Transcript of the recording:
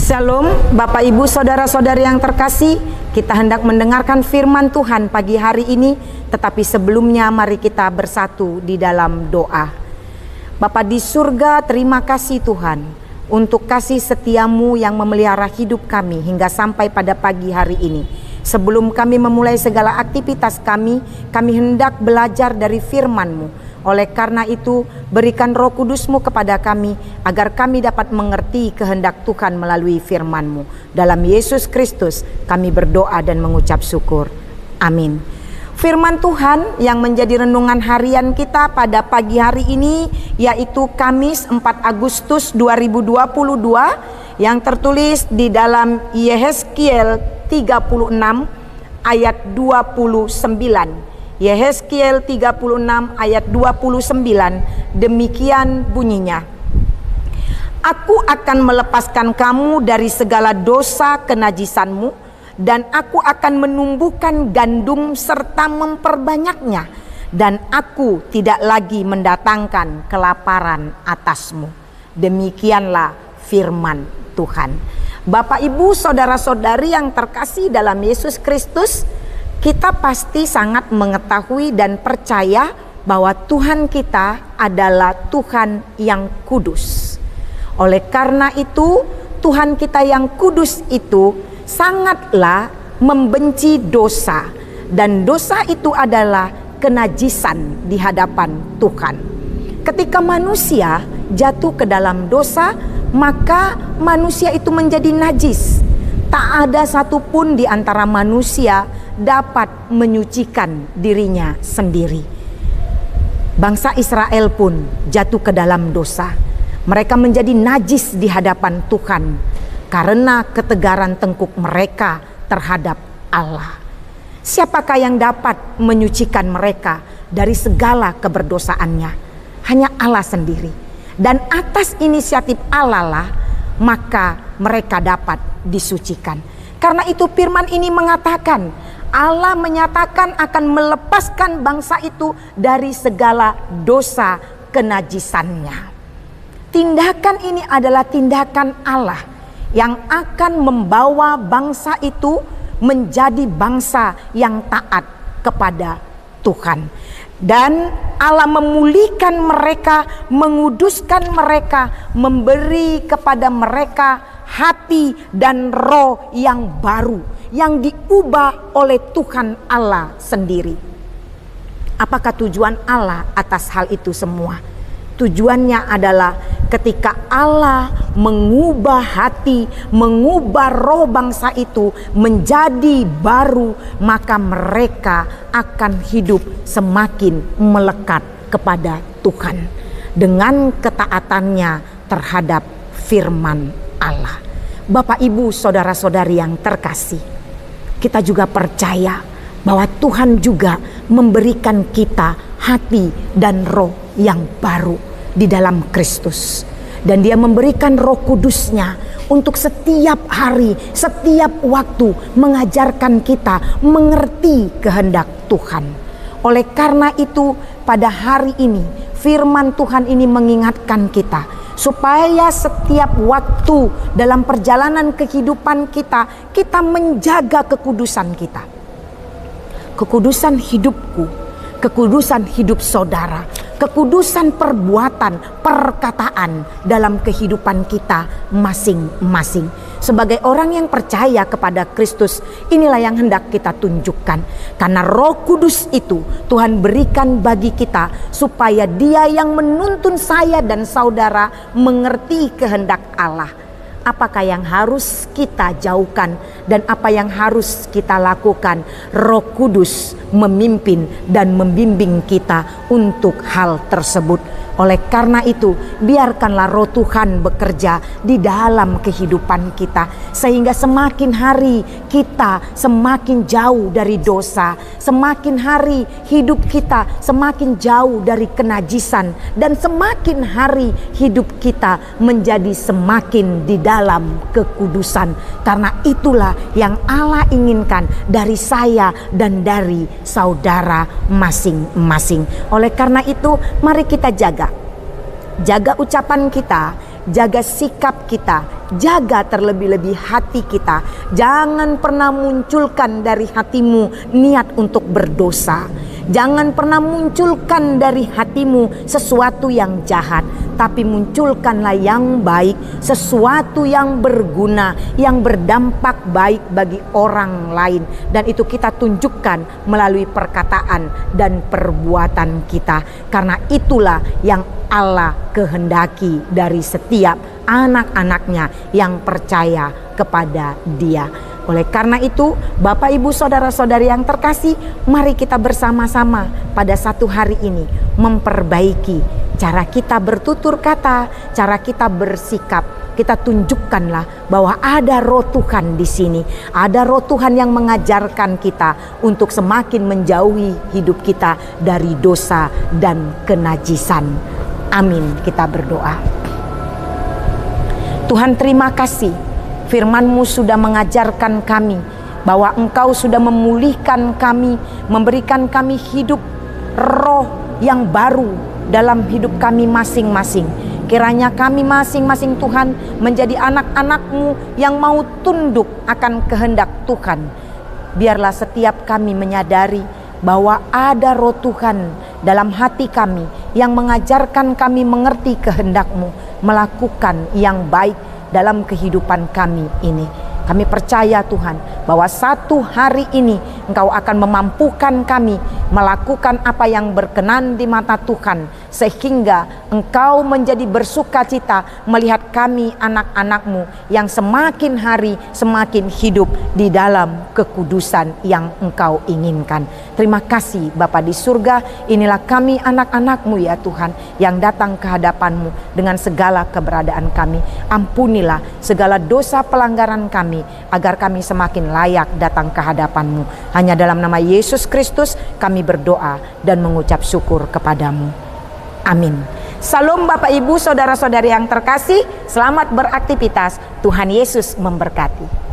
Shalom, Bapak Ibu Saudara-saudari yang terkasih, kita hendak mendengarkan firman Tuhan pagi hari ini, tetapi sebelumnya mari kita bersatu di dalam doa. Bapa di surga, terima kasih Tuhan untuk kasih setiamu yang memelihara hidup kami hingga sampai pada pagi hari ini. Sebelum kami memulai segala aktivitas kami hendak belajar dari firman-Mu. Oleh karena itu, berikan Roh Kudus-Mu kepada kami, agar kami dapat mengerti kehendak Tuhan melalui firman-Mu. Dalam Yesus Kristus, kami berdoa dan mengucap syukur. Amin. Firman Tuhan yang menjadi renungan harian kita pada pagi hari ini, yaitu Kamis 4 Agustus 2022, yang tertulis di dalam Yehezkiel 36 ayat 29. Yehezkiel 36 ayat 29, demikian bunyinya. Aku akan melepaskan kamu dari segala dosa kenajisanmu, dan aku akan menumbuhkan gandum serta memperbanyaknya, dan aku tidak lagi mendatangkan kelaparan atasmu. Demikianlah firman Tuhan. Bapak, Ibu, saudara-saudari yang terkasih dalam Yesus Kristus, kita pasti sangat mengetahui dan percaya bahwa Tuhan kita adalah Tuhan yang kudus. Oleh karena itu, Tuhan kita yang kudus itu sangatlah membenci dosa, dan dosa itu adalah kenajisan di hadapan Tuhan. Ketika manusia jatuh ke dalam dosa, maka manusia itu menjadi najis. Tak ada satupun di antara manusia dapat menyucikan dirinya sendiri. Bangsa Israel pun jatuh ke dalam dosa. Mereka menjadi najis di hadapan Tuhan karena ketegaran tengkuk mereka terhadap Allah. Siapakah yang dapat menyucikan mereka dari segala keberdosaannya? Hanya Allah sendiri. Dan atas inisiatif Allah lah maka mereka dapat disucikan. Karena itu firman ini mengatakan, Allah menyatakan akan melepaskan bangsa itu dari segala dosa kenajisannya. Tindakan ini adalah tindakan Allah yang akan membawa bangsa itu menjadi bangsa yang taat kepada Tuhan. Dan Allah memulihkan mereka, menguduskan mereka, memberi kepada mereka hati dan roh yang baru, yang diubah oleh Tuhan Allah sendiri. Apakah tujuan Allah atas hal itu semua? Tujuannya adalah ketika Allah mengubah hati, mengubah roh bangsa itu menjadi baru, maka mereka akan hidup semakin melekat kepada Tuhan dengan ketaatannya terhadap firman Allah. Bapak, Ibu, saudara-saudari yang terkasih, kita juga percaya bahwa Tuhan juga memberikan kita hati dan roh yang baru di dalam Kristus. Dan Dia memberikan Roh Kudus-Nya untuk setiap hari, setiap waktu mengajarkan kita mengerti kehendak Tuhan. Oleh karena itu, pada hari ini firman Tuhan ini mengingatkan kita supaya setiap waktu dalam perjalanan kehidupan kita, kita menjaga kekudusan kita. Kekudusan hidupku, kekudusan hidup saudara, kekudusan perbuatan, perkataan dalam kehidupan kita masing-masing. Sebagai orang yang percaya kepada Kristus, inilah yang hendak kita tunjukkan. Karena Roh Kudus itu Tuhan berikan bagi kita supaya Dia yang menuntun saya dan saudara mengerti kehendak Allah. Apakah yang harus kita jauhkan dan apa yang harus kita lakukan? Roh Kudus memimpin dan membimbing kita untuk hal tersebut. Oleh karena itu, biarkanlah Roh Tuhan bekerja di dalam kehidupan kita, sehingga semakin hari kita semakin jauh dari dosa, semakin hari hidup kita semakin jauh dari kenajisan, dan semakin hari hidup kita menjadi semakin di dalam kekudusan. Karena itulah yang Allah inginkan dari saya dan dari saudara masing-masing. Oleh karena itu, mari kita jaga ucapan kita, jaga sikap kita, jaga terlebih-lebih hati kita. Jangan pernah munculkan dari hatimu niat untuk berdosa. Jangan pernah munculkan dari hatimu sesuatu yang jahat, tapi munculkanlah yang baik, sesuatu yang berguna, yang berdampak baik bagi orang lain. Dan itu kita tunjukkan melalui perkataan dan perbuatan kita. Karena itulah yang Allah kehendaki dari setiap anak-anaknya yang percaya kepada Dia. Oleh karena itu, Bapak Ibu saudara-saudari yang terkasih, mari kita bersama-sama pada satu hari ini memperbaiki cara kita bertutur kata, cara kita bersikap. Kita tunjukkanlah bahwa ada roh Tuhan di sini, ada roh Tuhan yang mengajarkan kita untuk semakin menjauhi hidup kita dari dosa dan kenajisan. Amin. Kita berdoa. Tuhan, terima kasih. Firman-Mu sudah mengajarkan kami bahwa Engkau sudah memulihkan kami, memberikan kami hidup roh yang baru dalam hidup kami masing-masing. Kiranya kami masing-masing Tuhan menjadi anak-anak-Mu yang mau tunduk akan kehendak Tuhan. Biarlah setiap kami menyadari bahwa ada roh Tuhan dalam hati kami yang mengajarkan kami mengerti kehendak-Mu, melakukan yang baik dalam kehidupan kami ini. Kami percaya Tuhan bahwa satu hari ini Engkau akan memampukan kami melakukan apa yang berkenan di mata Tuhan, sehingga Engkau menjadi bersukacita melihat kami anak-anak-Mu yang semakin hari semakin hidup di dalam kekudusan yang Engkau inginkan. Terima kasih Bapa di surga, inilah kami anak-anak-Mu ya Tuhan, yang datang ke hadapan-Mu dengan segala keberadaan kami. Ampunilah segala dosa pelanggaran kami, agar kami semakin layak datang ke hadapan-Mu. Hanya dalam nama Yesus Kristus kami berdoa dan mengucap syukur kepadamu. Amin. Salam Bapak Ibu saudara-saudari yang terkasih, selamat beraktivitas. Tuhan Yesus memberkati.